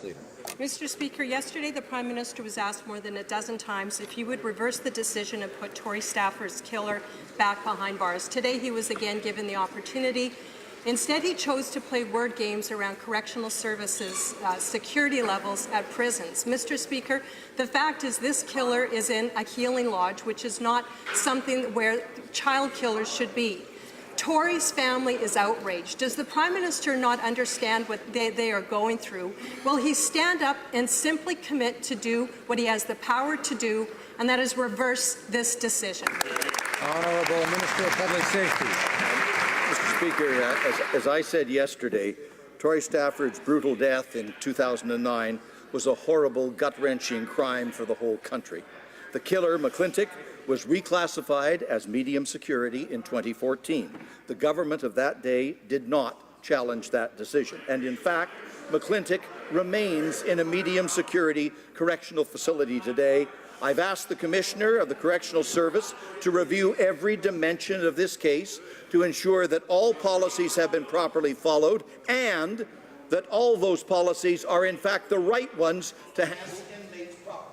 Leader. Mr. Speaker, yesterday the Prime Minister was asked more than a dozen times if he would reverse the decision and put Tory Stafford's killer back behind bars. Today he was again given the opportunity. Instead, he chose to play word games around correctional services security levels at prisons. Mr. Speaker, the fact is this killer is in a healing lodge, which is not something where child killers should be. Tory's family is outraged. Does the Prime Minister not understand what they are going through? Will he stand up and simply commit to do what he has the power to do, and that is reverse this decision? Honourable Minister of Public Safety. Mr. Speaker, as I said yesterday, Tory Stafford's brutal death in 2009 was a horrible, gut-wrenching crime for the whole country. The killer, McClintock, was reclassified as medium security in 2014. The government of that day did not challenge that decision. And in fact, McClintock remains in a medium security correctional facility today. I've asked the Commissioner of the Correctional Service to review every dimension of this case to ensure that all policies have been properly followed and that all those policies are in fact the right ones to handle inmates properly.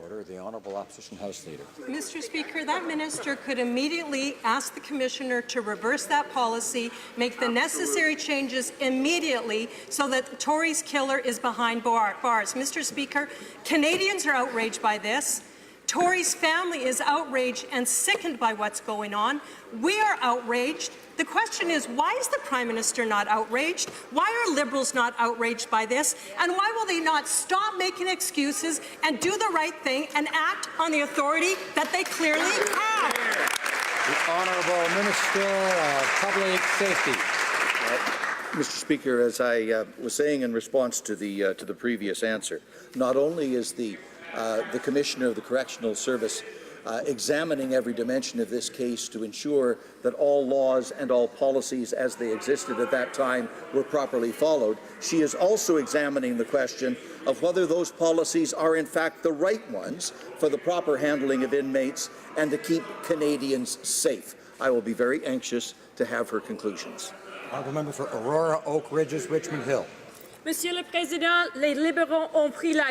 Order. The Honourable Opposition House Leader. Mr. Speaker, that minister could immediately ask the Commissioner to reverse that policy, make the necessary changes immediately so that Tory's killer is behind bars. Mr. Speaker, Canadians are outraged by this. Tory's family is outraged and sickened by what's going on. We are outraged. The question is, why is the Prime Minister not outraged? Why are Liberals not outraged by this? And why will they not stop making excuses and do the right thing and act on the authority that they clearly have? The Honourable Minister of Public Safety. Mr. Speaker, as I was saying in response to the previous answer, not only is the Commissioner of the Correctional Service examining every dimension of this case to ensure that all laws and all policies as they existed at that time were properly followed, she is also examining the question of whether those policies are in fact the right ones for the proper handling of inmates and to keep Canadians safe. I will be very anxious to have her conclusions. Honourable Member for Aurora, Oak Ridges, Richmond Hill. Monsieur le Président, les libéraux ont pris la